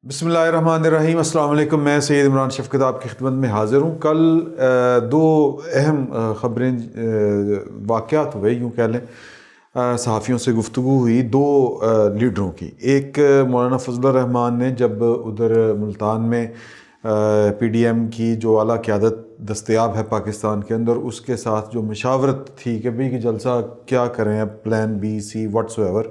بسم اللہ الرحمن الرحیم۔ السلام علیکم، میں سید عمران شفقت آپ کی خدمت میں حاضر ہوں۔ کل دو اہم خبریں واقعات ہوئے، یوں کہہ لیں صحافیوں سے گفتگو ہوئی دو لیڈروں کی۔ ایک مولانا فضل الرحمان نے جب ادھر ملتان میں پی ڈی ایم کی جو اعلیٰ قیادت دستیاب ہے پاکستان کے اندر، اس کے ساتھ جو مشاورت تھی کہ بھئی کہ جلسہ کیا کریں، plan B C whatsoever,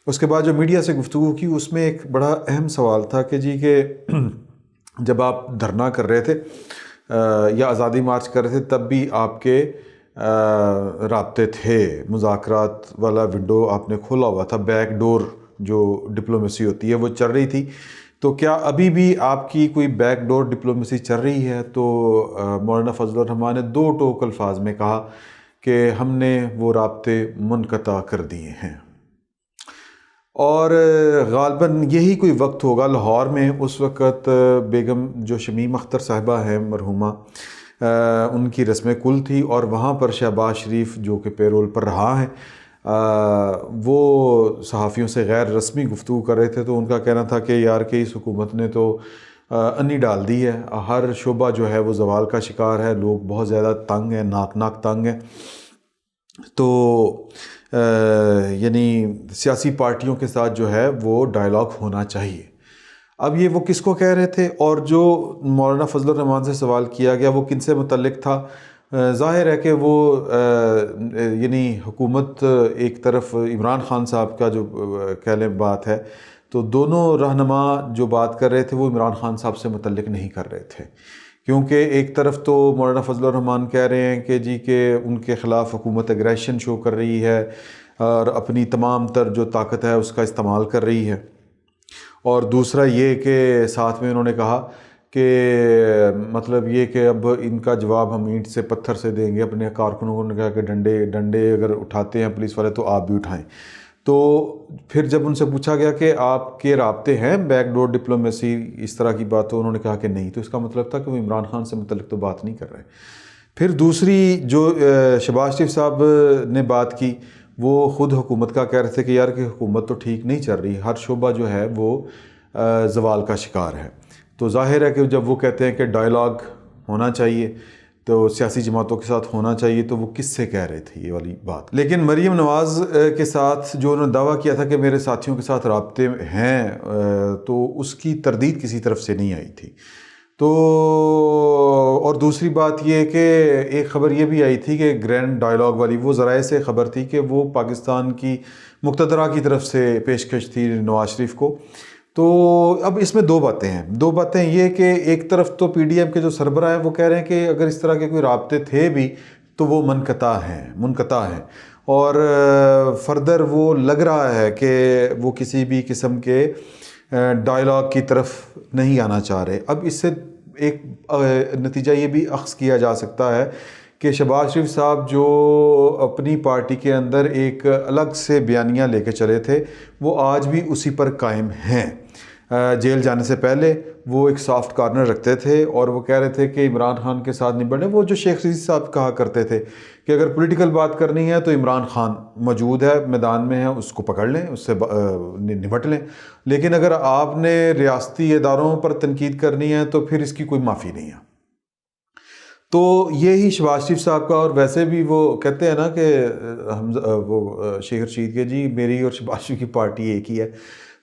اس کے بعد جو میڈیا سے گفتگو کی اس میں ایک بڑا اہم سوال تھا کہ جی کہ جب آپ دھرنا کر رہے تھے یا آزادی مارچ کر رہے تھے تب بھی آپ کے رابطے تھے، مذاکرات والا ونڈو آپ نے کھولا ہوا تھا، بیک ڈور جو ڈپلومیسی ہوتی ہے وہ چل رہی تھی، تو کیا ابھی بھی آپ کی کوئی بیک ڈور ڈپلومیسی چل رہی ہے؟ تو مولانا فضل الرحمان نے دو ٹوک الفاظ میں کہا کہ ہم نے وہ رابطے منقطع کر دیے ہیں۔ اور غالباً یہی کوئی وقت ہوگا لاہور میں، اس وقت بیگم جو شمیم اختر صاحبہ ہیں مرحومہ، ان کی رسم کل تھی اور وہاں پر شہباز شریف جو کہ پیرول پر رہا ہے، وہ صحافیوں سے غیر رسمی گفتگو کر رہے تھے، تو ان کا کہنا تھا کہ یار کہ اس حکومت نے تو انی ڈال دی ہے، ہر شعبہ جو ہے وہ زوال کا شکار ہے، لوگ بہت زیادہ تنگ ہیں، ناک تنگ ہیں، تو یعنی سیاسی پارٹیوں کے ساتھ جو ہے وہ ڈائلاگ ہونا چاہیے۔ اب یہ وہ کس کو کہہ رہے تھے اور جو مولانا فضل الرحمان سے سوال کیا گیا وہ کن سے متعلق تھا؟ ظاہر ہے کہ وہ یعنی حکومت ایک طرف عمران خان صاحب کا جو کہہ لیں بات ہے، تو دونوں رہنما جو بات کر رہے تھے وہ عمران خان صاحب سے متعلق نہیں کر رہے تھے، کیونکہ ایک طرف تو مولانا فضل الرحمان کہہ رہے ہیں کہ جی کہ ان کے خلاف حکومت اگریشن شو کر رہی ہے اور اپنی تمام تر جو طاقت ہے اس کا استعمال کر رہی ہے، اور دوسرا یہ کہ ساتھ میں انہوں نے کہا کہ مطلب یہ کہ اب ان کا جواب ہم اینٹ سے پتھر سے دیں گے، اپنے کارکنوں کو نے کہا کہ ڈنڈے اگر اٹھاتے ہیں پولیس والے تو آپ بھی اٹھائیں۔ تو پھر جب ان سے پوچھا گیا کہ آپ کے رابطے ہیں بیک ڈور ڈپلومیسی اس طرح کی بات، تو انہوں نے کہا کہ نہیں، تو اس کا مطلب تھا کہ وہ عمران خان سے متعلق تو بات نہیں کر رہے۔ پھر دوسری جو شہباز شریف صاحب نے بات کی، وہ خود حکومت کا کہہ رہے تھے کہ یار کہ حکومت تو ٹھیک نہیں چل رہی، ہر شعبہ جو ہے وہ زوال کا شکار ہے۔ تو ظاہر ہے کہ جب وہ کہتے ہیں کہ ڈائلاگ ہونا چاہیے تو سیاسی جماعتوں کے ساتھ ہونا چاہیے، تو وہ کس سے کہہ رہے تھے یہ والی بات؟ لیکن مریم نواز کے ساتھ جو انہوں نے دعویٰ کیا تھا کہ میرے ساتھیوں کے ساتھ رابطے ہیں، تو اس کی تردید کسی طرف سے نہیں آئی تھی۔ تو اور دوسری بات یہ کہ ایک خبر یہ بھی آئی تھی کہ گرینڈ ڈائلاگ والی، وہ ذرائع سے خبر تھی کہ وہ پاکستان کی مقتدرہ کی طرف سے پیشکش تھی نواز شریف کو۔ تو اب اس میں دو باتیں یہ کہ ایک طرف تو پی ڈی ایم کے جو سربراہ ہیں وہ کہہ رہے ہیں کہ اگر اس طرح کے کوئی رابطے تھے بھی تو وہ منقطع ہیں، اور فردر وہ لگ رہا ہے کہ وہ کسی بھی قسم کے ڈائلاگ کی طرف نہیں آنا چاہ رہے۔ اب اس سے ایک نتیجہ یہ بھی اخذ کیا جا سکتا ہے کہ شہباز شریف صاحب جو اپنی پارٹی کے اندر ایک الگ سے بیانیہ لے کے چلے تھے، وہ آج بھی اسی پر قائم ہیں۔ جیل جانے سے پہلے وہ ایک سافٹ کارنر رکھتے تھے اور وہ کہہ رہے تھے کہ عمران خان کے ساتھ نہیں بڑھنے۔ وہ جو شیخ رشید صاحب کہا کرتے تھے کہ اگر پولیٹیکل بات کرنی ہے تو عمران خان موجود ہے، میدان میں ہے، اس کو پکڑ لیں، اس سے نمٹ لیں، لیکن اگر آپ نے ریاستی اداروں پر تنقید کرنی ہے تو پھر اس کی کوئی معافی نہیں ہے۔ تو یہی شہباز شریف صاحب کا، اور ویسے بھی وہ کہتے ہیں نا کہ وہ شیخ رشید کے جی میری اور شہباز شریف کی پارٹی ایک ہی ہے،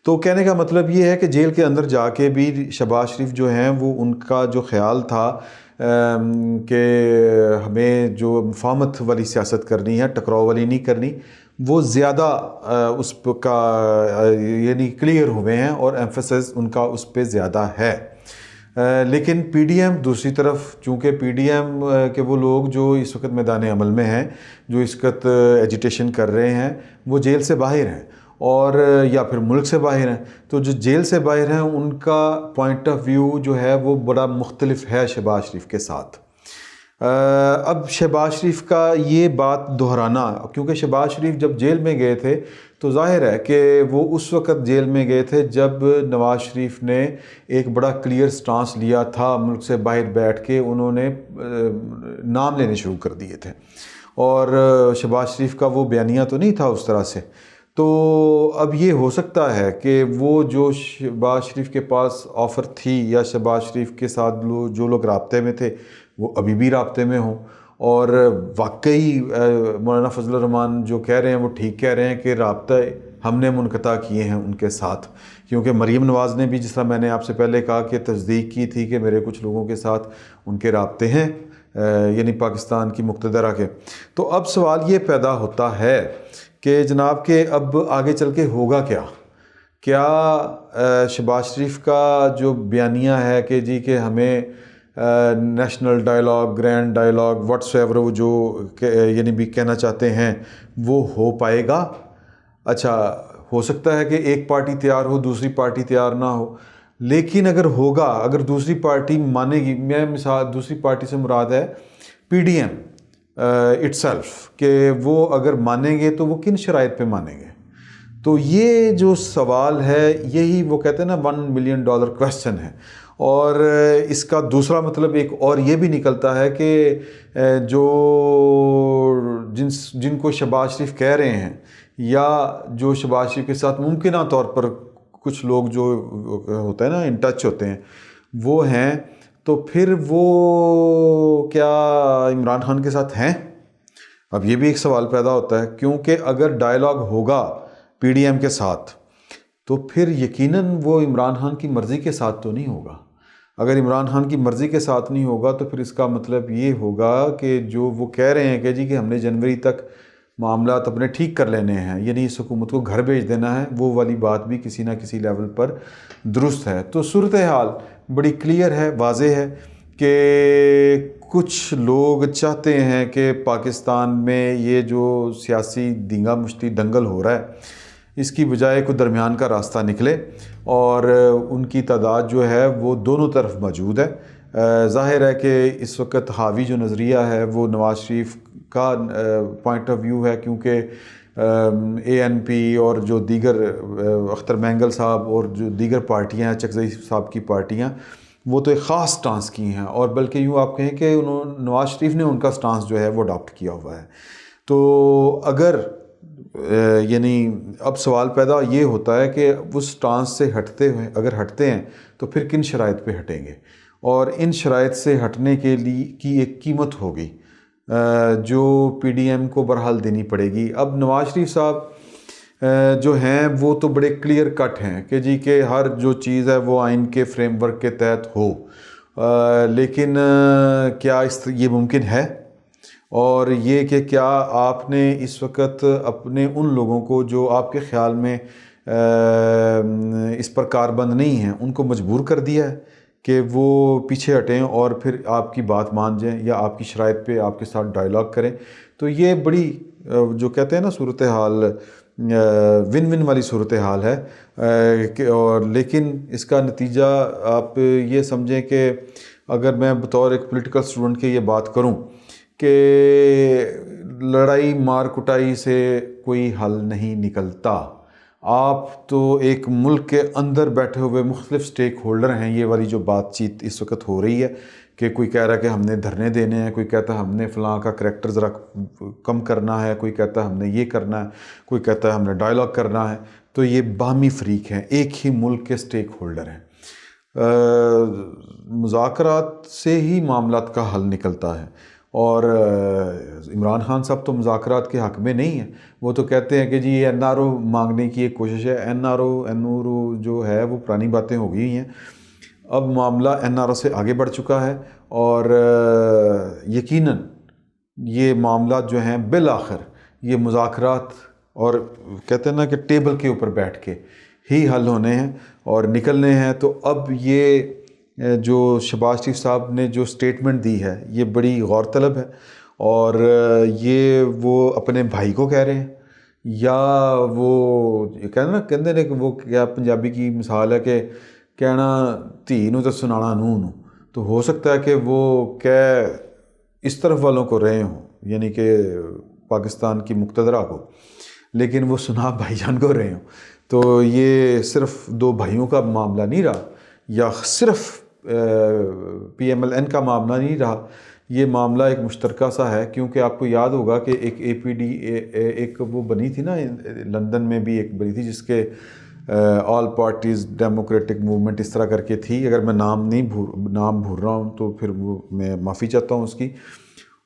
تو کہنے کا مطلب یہ ہے کہ جیل کے اندر جا کے بھی شہباز شریف جو ہیں وہ ان کا جو خیال تھا کہ ہمیں جو مفاہمت والی سیاست کرنی ہے، ٹکراؤ والی نہیں کرنی، وہ زیادہ اس کا یعنی کلیئر ہوئے ہیں اور ایمفیسس ان کا اس پہ زیادہ ہے۔ لیکن پی ڈی ایم دوسری طرف، چونکہ پی ڈی ایم کے وہ لوگ جو اس وقت میدان عمل میں ہیں، جو اس وقت ایجیٹیشن کر رہے ہیں، وہ جیل سے باہر ہیں اور یا پھر ملک سے باہر ہیں، تو جو جیل سے باہر ہیں ان کا پوائنٹ آف ویو جو ہے وہ بڑا مختلف ہے شہباز شریف کے ساتھ۔ اب شہباز شریف کا یہ بات دہرانا، کیونکہ شہباز شریف جب جیل میں گئے تھے تو ظاہر ہے کہ وہ اس وقت جیل میں گئے تھے جب نواز شریف نے ایک بڑا کلیئر سٹانس لیا تھا، ملک سے باہر بیٹھ کے انہوں نے نام لینے شروع کر دیے تھے، اور شہباز شریف کا وہ بیانیہ تو نہیں تھا اس طرح سے۔ تو اب یہ ہو سکتا ہے کہ وہ جو شہباز شریف کے پاس آفر تھی یا شہباز شریف کے ساتھ جو لوگ رابطے میں تھے وہ ابھی بھی رابطے میں ہوں، اور واقعی مولانا فضل الرحمان جو کہہ رہے ہیں وہ ٹھیک کہہ رہے ہیں کہ رابطہ ہم نے منقطع کیے ہیں ان کے ساتھ، کیونکہ مریم نواز نے بھی، جس طرح میں نے آپ سے پہلے کہا، کہ تصدیق کی تھی کہ میرے کچھ لوگوں کے ساتھ ان کے رابطے ہیں، یعنی پاکستان کی مقتدرہ کے۔ تو اب سوال یہ پیدا ہوتا ہے کہ جناب کہ اب آگے چل کے ہوگا کیا شہباز شریف کا جو بیانیہ ہے کہ جی کہ ہمیں national dialogue, grand dialogue, what's ever وہ جو یعنی بھی کہنا چاہتے ہیں، وہ ہو پائے گا؟ اچھا، ہو سکتا ہے کہ ایک پارٹی تیار ہو، دوسری پارٹی تیار نہ ہو، لیکن اگر ہوگا، اگر دوسری پارٹی مانے گی، میں مثال دوسری پارٹی سے مراد ہے P D M itself, کہ وہ اگر مانیں گے تو وہ کن شرائط پہ مانیں گے؟ تو یہ جو سوال ہے، یہی وہ کہتے ہیں نا $1 ملین کویسچن ہے۔ اور اس کا دوسرا مطلب ایک اور یہ بھی نکلتا ہے کہ جو جن کو شہباز شریف کہہ رہے ہیں، یا جو شہباز شریف کے ساتھ ممکنہ طور پر کچھ لوگ جو ہوتا ہے نا ان ٹچ ہوتے ہیں، وہ ہیں، تو پھر وہ کیا عمران خان کے ساتھ ہیں؟ اب یہ بھی ایک سوال پیدا ہوتا ہے، کیونکہ اگر ڈائیلاگ ہوگا پی ڈی ایم کے ساتھ تو پھر یقیناً وہ عمران خان کی مرضی کے ساتھ تو نہیں ہوگا۔ اگر عمران خان کی مرضی کے ساتھ نہیں ہوگا تو پھر اس کا مطلب یہ ہوگا کہ جو وہ کہہ رہے ہیں کہ جی کہ ہم نے جنوری تک معاملات اپنے ٹھیک کر لینے ہیں، یعنی اس حکومت کو گھر بھیج دینا ہے، وہ والی بات بھی کسی نہ کسی لیول پر درست ہے۔ تو صورتحال بڑی کلیئر ہے، واضح ہے کہ کچھ لوگ چاہتے ہیں کہ پاکستان میں یہ جو سیاسی دینگا مشتی دنگل ہو رہا ہے، اس کی بجائے کوئی درمیان کا راستہ نکلے، اور ان کی تعداد جو ہے وہ دونوں طرف موجود ہے۔ ظاہر ہے کہ اس وقت حاوی جو نظریہ ہے وہ نواز شریف کا پوائنٹ آف ویو ہے، کیونکہ اے این پی اور جو دیگر اختر مینگل صاحب اور جو دیگر پارٹیاں ہیں، چکزئی صاحب کی پارٹیاں، وہ تو ایک خاص سٹانس کی ہیں، اور بلکہ یوں آپ کہیں کہ نواز شریف نے ان کا سٹانس جو ہے وہ اڈاپٹ کیا ہوا ہے۔ تو اگر یعنی اب سوال پیدا یہ ہوتا ہے کہ اس سٹانس سے ہٹتے ہوئے اگر ہٹتے ہیں تو پھر کن شرائط پہ ہٹیں گے، اور ان شرائط سے ہٹنے کے لیے کی ایک قیمت ہوگی جو پی ڈی ایم کو بہرحال دینی پڑے گی۔ اب نواز شریف صاحب جو ہیں وہ تو بڑے کلیئر کٹ ہیں کہ جی کہ ہر جو چیز ہے وہ آئین کے فریم ورک کے تحت ہو، لیکن کیا یہ ممکن ہے؟ اور یہ کہ کیا آپ نے اس وقت اپنے ان لوگوں کو جو آپ کے خیال میں اس پر کاربند نہیں ہیں ان کو مجبور کر دیا ہے کہ وہ پیچھے ہٹیں اور پھر آپ کی بات مان جائیں یا آپ کی شرائط پہ آپ کے ساتھ ڈائیلاگ کریں؟ تو یہ بڑی جو کہتے ہیں نا صورتحال ون ون والی صورتحال ہے، اور لیکن اس کا نتیجہ آپ یہ سمجھیں کہ اگر میں بطور ایک پولیٹیکل اسٹوڈنٹ کے یہ بات کروں کہ لڑائی مار کٹائی سے کوئی حل نہیں نکلتا، آپ تو ایک ملک کے اندر بیٹھے ہوئے مختلف سٹیک ہولڈر ہیں۔ یہ والی جو بات چیت اس وقت ہو رہی ہے کہ کوئی کہہ رہا ہے کہ ہم نے دھرنے دینے ہیں، کوئی کہتا ہے ہم نے فلاں کا کریکٹر ذرا کم کرنا ہے، کوئی کہتا ہے ہم نے یہ کرنا ہے، کوئی کہتا ہے ہم نے ڈائیلاگ کرنا ہے، تو یہ باہمی فریق ہیں، ایک ہی ملک کے سٹیک ہولڈر ہیں۔ مذاکرات سے ہی معاملات کا حل نکلتا ہے، اور عمران خان صاحب تو مذاکرات کے حق میں نہیں ہیں، وہ تو کہتے ہیں کہ جی این آر او مانگنے کی ایک کوشش ہے۔ این آر او جو ہے وہ پرانی باتیں ہو گئی ہیں، اب معاملہ این آر او سے آگے بڑھ چکا ہے، اور یقیناً یہ معاملات جو ہیں بالآخر یہ مذاکرات اور کہتے ہیں نا کہ ٹیبل کے اوپر بیٹھ کے ہی حل ہونے ہیں اور نکلنے ہیں۔ تو اب یہ جو شہباز شریف صاحب نے جو سٹیٹمنٹ دی ہے یہ بڑی غور طلب ہے، اور یہ وہ اپنے بھائی کو کہہ رہے ہیں، یا وہ کہتے ہیں کہ وہ کیا پنجابی کی مثال ہے کہ کہنا دھی نوں تے سنانا نوں نوں، تو ہو سکتا ہے کہ وہ کہہ اس طرف والوں کو رہے ہوں، یعنی کہ پاکستان کی مقتدرہ کو، لیکن وہ سنا بھائی جان کو رہے ہوں۔ تو یہ صرف دو بھائیوں کا معاملہ نہیں رہا، یا صرف پی ایم ایل این کا معاملہ نہیں رہا، یہ معاملہ ایک مشترکہ سا ہے، کیونکہ آپ کو یاد ہوگا کہ ایک اے پی ڈی ایک وہ بنی تھی نا لندن میں بھی ایک بنی تھی، جس کے آل پارٹیز ڈیموکریٹک موومنٹ اس طرح کر کے تھی، اگر میں نام بھول رہا ہوں تو پھر وہ میں معافی چاہتا ہوں اس کی۔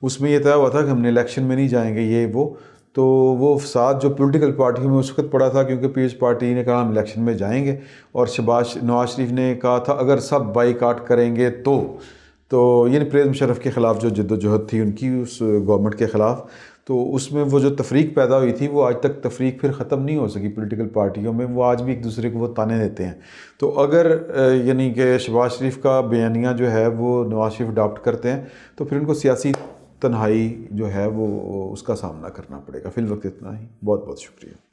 اس میں یہ طے ہوا تھا کہ ہم نے الیکشن میں نہیں جائیں گے یہ وہ، تو وہ فساد جو پولیٹیکل پارٹیوں میں اس وقت پڑا تھا، کیونکہ پیپلز پارٹی نے کہا ہم الیکشن میں جائیں گے، اور نواز شریف نے کہا تھا اگر سب بائیکاٹ کریں گے تو یعنی پرویز مشرف کے خلاف جو جد و جہد تھی ان کی اس گورنمنٹ کے خلاف، تو اس میں وہ جو تفریق پیدا ہوئی تھی وہ آج تک تفریق پھر ختم نہیں ہو سکی پولیٹیکل پارٹیوں میں، وہ آج بھی ایک دوسرے کو وہ تانے دیتے ہیں۔ تو اگر یعنی کہ شہباز شریف کا بیانیہ جو ہے وہ نواز شریف اڈاپٹ کرتے ہیں تو پھر ان کو سیاسی تنہائی جو ہے وہ اس کا سامنا کرنا پڑے گا۔ فی الوقت اتنا ہی، بہت بہت شکریہ۔